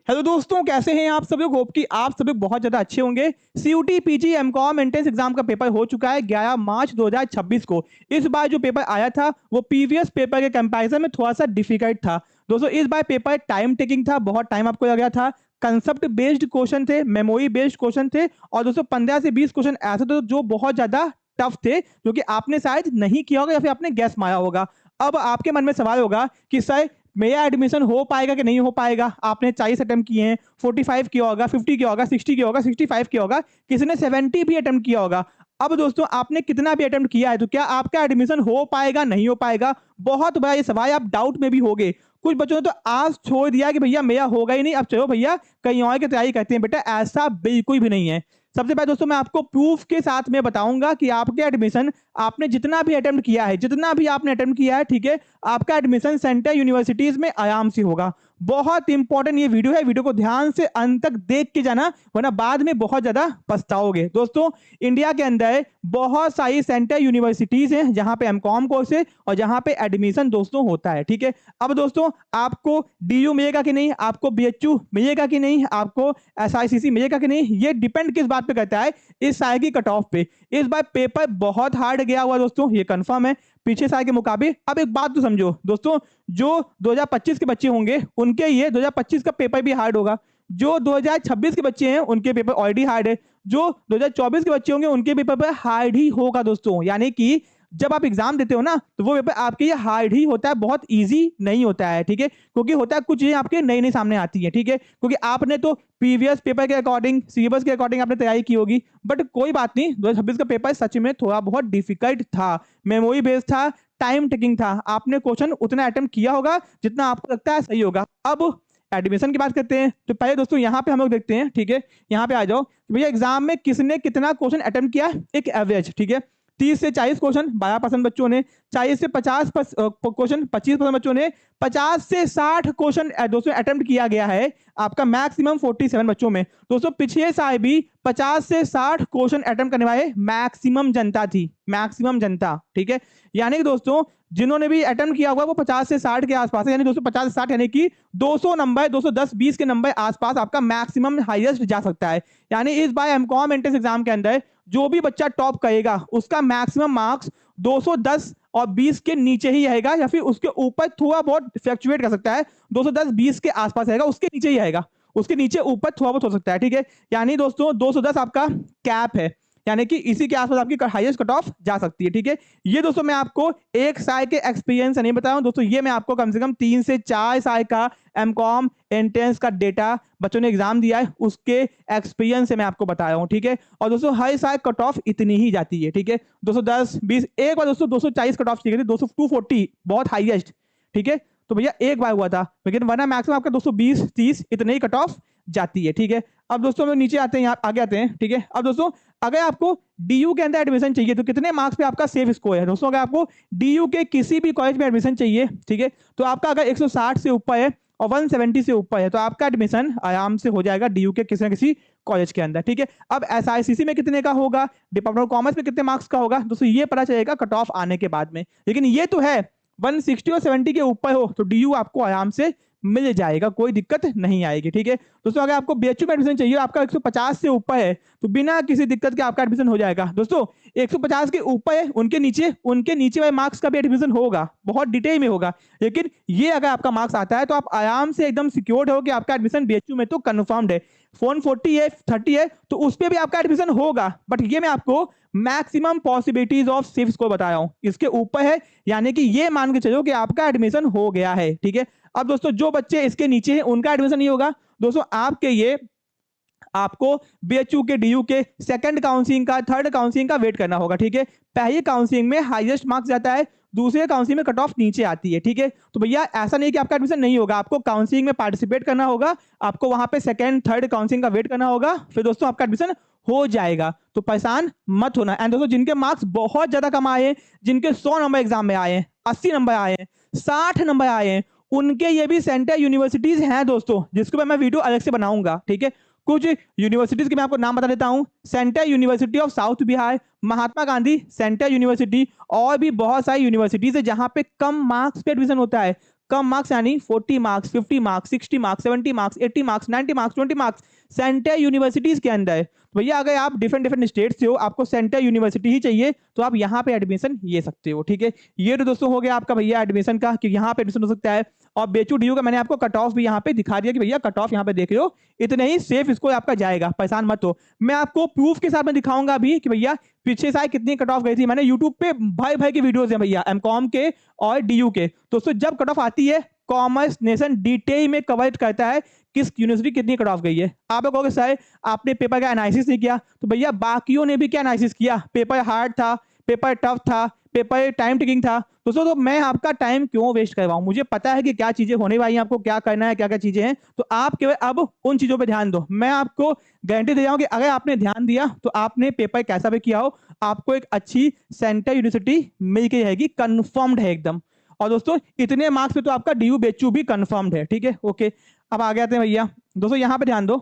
Hello दोस्तों, कैसे हैं आप सभी? होप कि आप सभी बहुत ज़्यादा अच्छे होंगे। CUET, PG, MCom entrance exam का पेपर हो चुका है 11 मार्च 2026 को। इस बार जो पेपर आया था वो प्रीवियस पेपर के कंपैरिजन में थोड़ा सा डिफिकल्ट था। दोस्तों इस बार पेपर टाइम टेकिंग था, बहुत टाइम आपको लग गया था। कंसेप्ट बेस्ड क्वेश्चन थे, मेमोरी बेस्ड क्वेश्चन थे और दोस्तों 15 से 20 क्वेश्चन ऐसे थे जो बहुत ज़्यादा टफ थे, जो कि आपने शायद नहीं किया होगा या फिर आपने गैस मारा होगा। अब आपके मन में सवाल होगा कि सर मेरा एडमिशन हो पाएगा कि नहीं हो पाएगा। आपने 40 अटेम्प्ट किए हैं, 45 किया होगा, 50 किया होगा, 60 किया होगा, 65 किया होगा, किसी ने 70 भी अटेम्प्ट किया होगा। अब दोस्तों आपने कितना भी अटेम्प्ट किया है तो क्या आपका एडमिशन हो पाएगा, नहीं हो पाएगा? बहुत बड़ा ये सवाल, आप डाउट में भी होगे। कुछ बच्चों ने तो आस छोड़ दिया कि भैया मेरा होगा ही नहीं, अब चलो भैया कहीं और की तैयारी करते हैं। बेटा ऐसा बिल्कुल भी नहीं है। सबसे पहले दोस्तों मैं आपको प्रूफ के साथ में बताऊंगा कि आपके एडमिशन, आपने जितना भी अटेम्प्ट किया है, जितना भी आपने अटेम्प्ट किया है, ठीक है, आपका एडमिशन सेंटर यूनिवर्सिटीज में आराम से होगा। बहुत इंपॉर्टेंट ये वीडियो है, वीडियो को ध्यान से अंत तक देख के जाना, वरना बाद में बहुत ज्यादा पछताओगे। दोस्तों इंडिया के अंदर बहुत सारी सेंटर यूनिवर्सिटीज हैं जहां पे एमकॉम कोर्स है और जहां पे एडमिशन दोस्तों होता है, ठीक है। अब दोस्तों आपको डीयू मिलेगा कि नहीं, आपको बीएचयू मिलेगा कि नहीं, आपको एसआईसीसी मिलेगा कि नहीं, ये डिपेंड किस बात पे करता है? इस साल की कट ऑफ पे। इस बार पेपर बहुत हार्ड गया हुआ दोस्तों, ये कंफर्म है पीछे साल के मुकाबले। अब एक बात तो समझो दोस्तों, जो 2025 के बच्चे होंगे उनके ये 2025 का पेपर भी हार्ड होगा। जो 2026 के बच्चे हैं उनके पेपर ऑलरेडी हार्ड है। जो 2024 के बच्चे होंगे उनके पेपर पर हार्ड ही होगा दोस्तों। यानी कि जब आप एग्जाम देते हो ना तो वो पेपर आपके लिए हार्ड ही होता है, बहुत इजी नहीं होता है, ठीक है। क्योंकि होता है कुछ चीजें आपके नई नई सामने आती है, ठीक है, क्योंकि आपने तो प्रीवियस पेपर के अकॉर्डिंग, सिलेबस के अकॉर्डिंग आपने तैयारी की होगी। बट कोई बात नहीं, 2026 का पेपर सच में थोड़ा बहुत डिफिकल्ट था, मेमोरी बेस्ड था, टाइम टेकिंग था। आपने क्वेश्चन उतना अटेम्प्ट किया होगा जितना आपको लगता है सही होगा। अब एडमिशन की बात करते हैं तो पहले दोस्तों यहाँ पे हम लोग देखते हैं, ठीक है, यहाँ पे आ जाओ भैया एग्जाम में किसने कितना क्वेश्चन अटेम्प्ट किया, एक एवरेज, ठीक है। 30 से 40 क्वेश्चन 12% बच्चों ने, 40 से 50 क्वेश्चन 25% बच्चों ने, 50 से 60 क्वेश्चन दोस्तों अटेम्प्ट किया गया है आपका मैक्सिमम 47 बच्चों में। दोस्तों पिछले साल भी 50 से 60 क्वेश्चन अटेम्प्ट करने वाले मैक्सिमम जनता थी, मैक्सिमम जनता, ठीक है। यानी कि दोस्तों जिन्होंने भी अटेम्प्ट किया हुआ वो 50 से 60 के आसपास है, यानी दोस्तों 50 से 60 यानी कि 200 नंबर, 210 20 के नंबर आसपास आपका मैक्सिमम हाईएस्ट जा सकता है। यानी इस बार एमकॉम एंट्रेंस एग्जाम के अंदर जो भी बच्चा टॉप करेगा उसका मैक्सिमम मार्क्स 210 और 20 के नीचे ही आएगा, या फिर उसके ऊपर थोड़ा बहुत फ्लक्चुएट कर सकता है, 210 20 के आसपास आएगा, उसके नीचे ही आएगा, उसके नीचे ऊपर थोड़ा बहुत हो सकता है, ठीक है। यानी दोस्तों 210 आपका कैप है, यानी कि इसी के आसपास आपकी हाईएस्ट कट ऑफ जा सकती है, ठीक है। ये दोस्तों मैं आपको एक साल के एक्सपीरियंस से नहीं बता रहा हूं दोस्तों, ये मैं आपको कम से कम 3 से 4 साल का एमकॉम एंट्रेंस का डेटा बच्चों ने एग्जाम दिया है उसके एक्सपीरियंस से मैं आपको बता रहा हूं, ठीक है। और दोस्तों हर साल कट ऑफ इतनी ही जाती है, ठीक है, 210 20। एक बार दोस्तों 240 कट ऑफ थी, 240 बहुत हाईएस्ट, ठीक है। तो भैया एक बार हुआ था, लेकिन वरना मैक्सिमम आपका 220 30 इतने ही कट ऑफ जाती है, ठीक है। अब दोस्तों हम नीचे आते हैं, यहाँ आगे आते हैं, ठीक है। अब दोस्तों अगर आपको डीयू के अंदर एडमिशन चाहिए तो कितने मार्क्स पे आपका सेफ स्कोर है दोस्तों? अगर आपको डीयू के किसी भी कॉलेज में एडमिशन चाहिए, ठीक है, तो आपका अगर 160 से ऊपर है और 170 से ऊपर है तो आपका एडमिशन आराम से हो जाएगा डीयू के किसी ना किसी कॉलेज के अंदर, ठीक है। अब एसआईसीसी में कितने का होगा, डिपार्टमेंट ऑफ कॉमर्स में कितने मार्क्स का होगा दोस्तों, ये पता चलेगा कट ऑफ आने के बाद में। लेकिन ये तो है 160 और 70 के ऊपर हो तो डीयू आपको आराम से मिल जाएगा, कोई दिक्कत नहीं आएगी, ठीक है। दोस्तों अगर आपको बीएचयू में एडमिशन चाहिए, आपका 150 से ऊपर है तो बिना किसी दिक्कत के आपका एडमिशन हो जाएगा। दोस्तों 150 के ऊपर है, उनके नीचे वाले मार्क्स का भी एडमिशन होगा, बहुत डिटेल में होगा। लेकिन ये अगर आपका मार्क्स आता है तो आप आराम से एकदम सिक्योर्ड हो कि आपका एडमिशन बीएचयू में तो कंफर्म्ड है। फोन 40 है 30 है तो उस पर भी आपका एडमिशन होगा, बट ये मैं आपको maximum possibilities of safe score बता रहा हूं, इसके ऊपर है, यानी कि ये मान के चलो कि आपका एडमिशन हो गया है, ठीक है। अब दोस्तों जो बच्चे इसके नीचे हैं उनका एडमिशन नहीं होगा दोस्तों, आपके ये आपको बीएचयू के डीयू के सेकंड काउंसलिंग का, थर्ड काउंसलिंग का वेट करना होगा, ठीक है। पहली काउंसलिंग में हाईएस्ट मार्क्स जाता है, दूसरे काउंसलिंग में कट ऑफ नीचे आती है, ठीक है। तो भैया ऐसा नहीं कि आपका एडमिशन नहीं होगा, आपको काउंसलिंग में पार्टिसिपेट करना होगा, आपको वहां पे सेकंड थर्ड काउंसलिंग का वेट करना होगा, फिर दोस्तों आपका एडमिशन हो जाएगा। तो परेशान मत होना। एंड दोस्तों जिनके मार्क्स बहुत ज्यादा कम आए हैं, जिनके 100 नंबर एग्जाम में आए हैं, 80 नंबर आए हैं, 60 नंबर आए हैं, उनके ये भी सेंटर यूनिवर्सिटीज हैं दोस्तों, जिसको मैं वीडियो अलग से बनाऊंगा, ठीक है। कुछ यूनिवर्सिटीज के मैं आपको नाम बता देता हूं, central university of south Bihar, Mahatma Gandhi central university, और भी बहुत सारी यूनिवर्सिटीज है जहां पे कम मार्क्स पे एडमिशन होता है, कम मार्क्स यानी 40 marks, 50 marks, 60 marks, 70 marks, 80 marks, 90 marks, 20 marks centre universities के अंदर। तो भैया अगर आप डिफरेंट डिफरेंट स्टेट से हो, आपको सेंटर यूनिवर्सिटी ही चाहिए, तो आप यहाँ पे एडमिशन ले सकते हो। ठीक है, ये तो दोस्तों हो गया आपका भैया एडमिशन का कि यहाँ पे एडमिशन हो सकता है। और बेचू डीयू का मैंने आपको कट ऑफ भी यहाँ पे दिखा दिया कि भैया कट ऑफ यहाँ पे देख लो, इतने ही सेफ इसको आपका जाएगा, परेशान मत हो। मैं आपको प्रूफ के साथ में दिखाऊंगा अभी कि भैया पीछे साल कितनी कट ऑफ गई थी। मैंने यूट्यूब पे भाई भाई की वीडियोस हैं भैया, एमकॉम के और डीयू के। दोस्तों जब कट ऑफ आती है, कॉमर्स नेशन डिटेल में कवर करता है किस यूनिवर्सिटी कितनी कट ऑफ गई है। आप लोग कहोगे सर आपने पेपर का एनालिसिस नहीं किया, तो भैया बाकियों ने भी क्या एनालिसिस किया, पेपर हार्ड था, पेपर टफ था, पेपर टाइम टेकिंग था। दोस्तों तो मैं आपका टाइम क्यों वेस्ट करवाऊं, मुझे पता है कि क्या चीजें होने वाली हैं, आपको क्या करना है, क्या क्या चीजें हैं, तो आप केवल अब उन चीजों पे ध्यान दो। मैं आपको गारंटी दे रहा हूं कि अगर आपने ध्यान दिया तो आपने पेपर कैसा भी किया हो, आपको एक अच्छी सेंटर यूनिवर्सिटी मिल के रहेगी, कंफर्म्ड है एकदम। और दोस्तों इतने मार्क्स पे तो आपका डीयू बेचू भी कंफर्म्ड है। ठीक है, ओके, अब आगे आते हैं भैया। दोस्तों यहाँ पे ध्यान दो,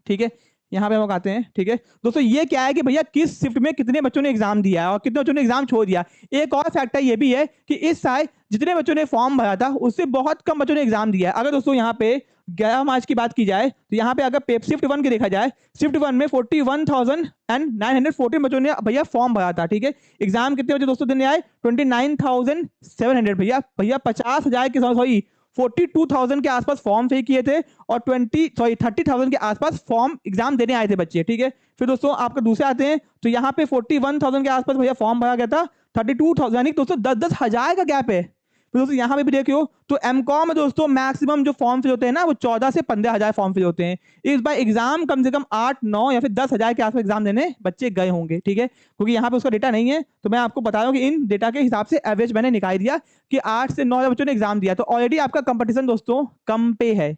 ठीक है, यहाँ पे हम लोग आते हैं। ठीक है दोस्तों, ये क्या है कि भैया किस शिफ्ट में कितने बच्चों ने एग्जाम दिया है और कितने बच्चों ने एग्जाम छोड़ दिया। एक और फैक्टर ये भी है कि इस साल जितने बच्चों ने फॉर्म भरा था उससे बहुत कम बच्चों ने एग्जाम दिया है। अगर दोस्तों यहाँ पे 11 मार्च की बात की जाए तो यहाँ पे अगर शिफ्ट 1 की देखा जाए, शिफ्ट 1 में 41,914 बच्चों ने भैया फॉर्म भरा था। ठीक है, एग्जाम कितने बच्चे दोस्तों देने आए, 29,700 भैया 50,000 के सॉरी 42,000 के आसपास फॉर्म फिल किए थे और 30,000 के आसपास फॉर्म एग्जाम देने आए थे बच्चे। ठीक है, फिर दोस्तों आपके दूसरे आते हैं तो यहाँ पे 41,000 के आसपास भैया फॉर्म भरा गया था, 32,000 यानी दोस्तों 10-10 हजार का गैप है। फिर दोस्तों यहाँ पे भी देखियो तो एमकॉम में दोस्तों मैक्सिमम जो फॉर्म फिल होते हैं ना वो 14 से 15,000 फॉर्म फिल होते हैं। इस बार एग्जाम कम से कम 8-9 या फिर 10,000 के आसपास एग्जाम देने बच्चे गए होंगे। ठीक है, क्योंकि यहाँ पे उसका डेटा नहीं है तो मैं आपको बता रहा हूँ कि इन डेटा के हिसाब से एवरेज मैंने निकाल दिया कि 8 से 9 बच्चों ने एग्जाम दिया। तो ऑलरेडी आपका कंपटीशन दोस्तों कम पे है,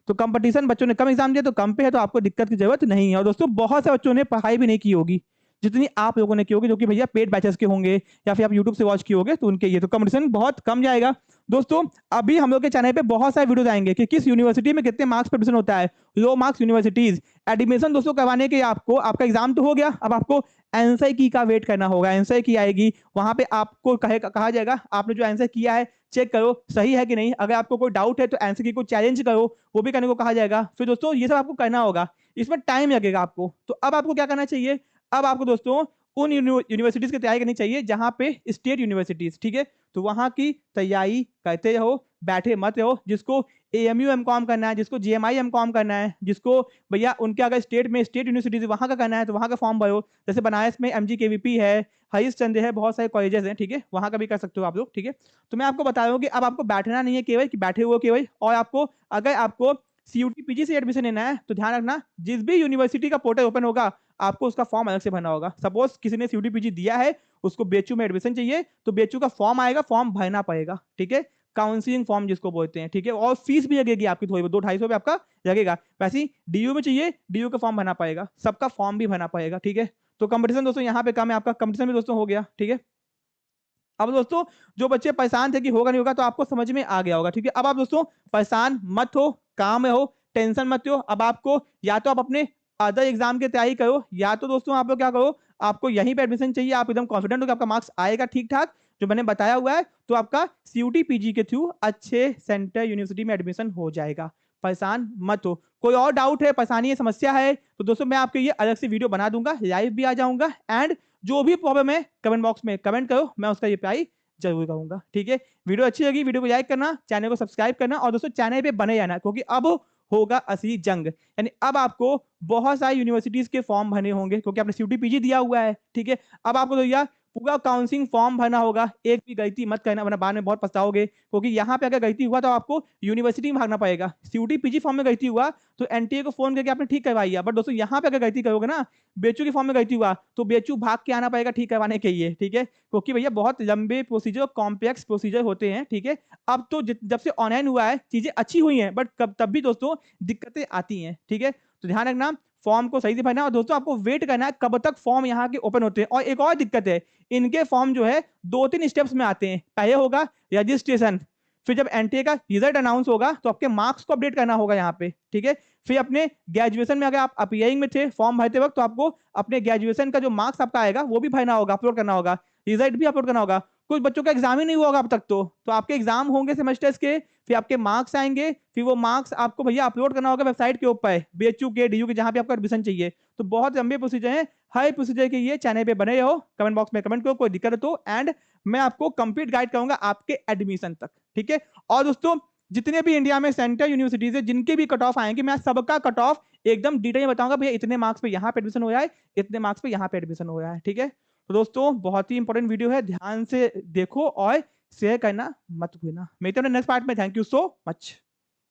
तो कंपटीशन बच्चों ने कम एग्जाम दिया तो कम पे है, तो आपको दिक्कत की जरूरत नहीं है। और दोस्तों बहुत से बच्चों ने पढ़ाई भी नहीं की होगी जितनी आप लोगों ने की होगी, जो कि भैया पेड बैचेस के होंगे या फिर आप यूट्यूब से वॉच किए होंगे, तो उनके ये तो कंपटीशन बहुत कम जाएगा। दोस्तों अभी हम लोग के चैनल पे बहुत सारे वीडियोस आएंगे कि किस यूनिवर्सिटी में कितने मार्क्स पर एडमिशन होता है, लो मार्क्स यूनिवर्सिटीज एडमिशन दोस्तों करवाने के आपको, आपका एग्जाम तो हो गया, अब आपको आंसर की का वेट करना होगा। आंसर की आएगी, वहां पे आपको कहा जाएगा आपने जो आंसर किया है चेक करो सही है कि नहीं। अगर आपको कोई डाउट है तो आंसर की को चैलेंज करो, वो भी करने को कहा जाएगा। फिर दोस्तों ये सब आपको करना होगा, इसमें टाइम लगेगा आपको। तो अब आपको क्या करना चाहिए, अब आपको दोस्तों उन यूनिवर्सिटीज की तैयारी करनी चाहिए जहां पे स्टेट यूनिवर्सिटीज। ठीक है, तो वहां की तैयारी करते रहो, बैठे मत रहो। जिसको एएमयू एमकॉम करना है, जिसको जीएमआई एमकॉम करना है, जिसको भैया उनके अगर स्टेट में स्टेट यूनिवर्सिटीज वहां का करना है तो वहां का फॉर्म भरो। जैसे बनारस में एमजीकेवीपी है, हरीश चंद्र है, बहुत सारे कॉलेजेस हैं। ठीक है, वहां का भी कर सकते हो आप लोग। ठीक है, तो मैं आपको बता रहा हूँ कि अब आपको बैठना नहीं है केवल कि बैठे हुए केवल, और आपको अगर आपको सीयूटी पीजी से एडमिशन लेना है तो ध्यान रखना जिस भी यूनिवर्सिटी का पोर्टल ओपन होगा आपको उसका फॉर्म अलग से भरना होगा। सपोज किसी ने सीयूटी पीजी दिया है, उसको बेचू में एडमिशन चाहिए, तो बेचू का फॉर्म आएगा, फॉर्म भरना पड़ेगा। ठीक है, काउंसलिंग फॉर्म जिसको बोलते हैं। ठीक है, और फीस भी लगेगी आपकी थोड़ी 200-250 रुपये आपका लगेगा। वैसे ही डीयू में चाहिए, डीयू का फॉर्म भरना पड़ेगा, सबका फॉर्म भी भरना पड़ेगा। ठीक है, तो कंपटीशन दोस्तों यहाँ पे कम है, आपका कंपटीशन भी दोस्तों हो गया। ठीक है, अब दोस्तों जो बच्चे परेशान थे कि होगा नहीं होगा, तो आपको समझ में आ गया होगा। ठीक है, अब आप दोस्तों परेशान मत हो, काम में हो, टेंशन मत हो। अब आपको या तो आप अपने अदर एग्जाम की तैयारी करो, या तो दोस्तों आप लोग क्या करो, आपको यहीं पे एडमिशन चाहिए, आप एकदम कॉन्फिडेंट हो कि आपका मार्क्स आएगा ठीक ठाक जो मैंने बताया हुआ है, तो आपका सीयूटी पीजी के थ्रू अच्छे सेंटर यूनिवर्सिटी में एडमिशन हो जाएगा। परेशान मत हो। कोई और डाउट है, परेशानी है, समस्या है, तो दोस्तों मैं आपके लिए अलग से वीडियो बना दूंगा, लाइव भी आ जाऊंगा, एंड जो भी प्रॉब्लम है कमेंट बॉक्स में कमेंट करो, मैं उसका रिप्लाई जरूर करूंगा। ठीक है, वीडियो अच्छी लगी वीडियो को लाइक करना, चैनल को सब्सक्राइब करना, और दोस्तों चैनल पे बने रहना, क्योंकि अब होगा असली जंग। यानी अब आपको बहुत सारी यूनिवर्सिटीज के फॉर्म भरने होंगे क्योंकि आपने सीयूटी पीजी दिया हुआ है। ठीक है, अब आपको भैया पूरा काउंसलिंग फॉर्म भरना होगा, एक भी गलती मत करना वरना बाद में बहुत पछताओगे, क्योंकि यहाँ पे अगर गलती हुआ तो आपको यूनिवर्सिटी में भागना पड़ेगा। सीयूटी पीजी फॉर्म में गलती हुआ तो एनटीए को फोन करके आपने ठीक करवाई, बट दोस्तों यहाँ पे अगर गलती करोगे ना, बेचू के फॉर्म में गलती हुआ तो बेचू भाग के आना पड़ेगा ठीक करवाने के लिए। ठीक है, क्योंकि भैया बहुत लंबे प्रोसीजर, कॉम्प्लेक्स प्रोसीजर होते हैं। ठीक है, अब तो जब से ऑनलाइन हुआ है चीजें अच्छी हुई हैं, बट तब भी दोस्तों दिक्कतें आती हैं। ठीक है, तो ध्यान रखना फॉर्म को सही से भरना, और दोस्तों आपको वेट करना है कब तक फॉर्म यहाँ के ओपन होते हैं। और एक और दिक्कत है, इनके फॉर्म जो है 2-3 स्टेप्स में आते हैं। पहले होगा रजिस्ट्रेशन, फिर जब एनटीए का रिजल्ट अनाउंस होगा तो आपके मार्क्स को अपडेट करना होगा यहाँ पे। ठीक है, फिर अपने ग्रेजुएशन में अगर आप अपीयरिंग में थे फॉर्म भरते वक्त, तो आपको अपने ग्रेजुएशन का जो मार्क्स आपका आएगा वो भी भरना होगा, अपलोड करना होगा, रिजल्ट भी अपलोड करना होगा। कुछ बच्चों का एग्जाम ही नहीं हुआ होगा अब तक। तो आपके एग्जाम होंगे सेमेस्टर्स के, फिर आपके मार्क्स आएंगे, फिर वो मार्क्स आपको भैया अपलोड करना होगा वेबसाइट के ऊपर, बीएचयू के, डीयू के, जहां पे आपका एडमिशन चाहिए। तो बहुत लंबे प्रोसीजर है। हर प्रोसीजर के लिए चैनल पे बने रहो, कमेंट बॉक्स में कमेंट करो कोई दिक्कत हो तो, एंड मैं आपको कंप्लीट गाइड करूंगा आपके एडमिशन तक, ठीक है। और दोस्तों जितने भी इंडिया में सेंटर यूनिवर्सिटीज है, जिनके भी कट ऑफ आएंगे, मैं सबका कट ऑफ एकदम डिटेल में बताऊंगा, भैया इतने मार्क्स पे यहाँ पे एडमिशन हो जाए, इतने मार्क्स पे यहाँ पे एडमिशन हो जाए, ठीक है। तो दोस्तों बहुत ही इंपॉर्टेंट वीडियो है, ध्यान से देखो और शेयर करना मत भूलना। मिलते हैं नेक्स्ट पार्ट में। Thank you so much.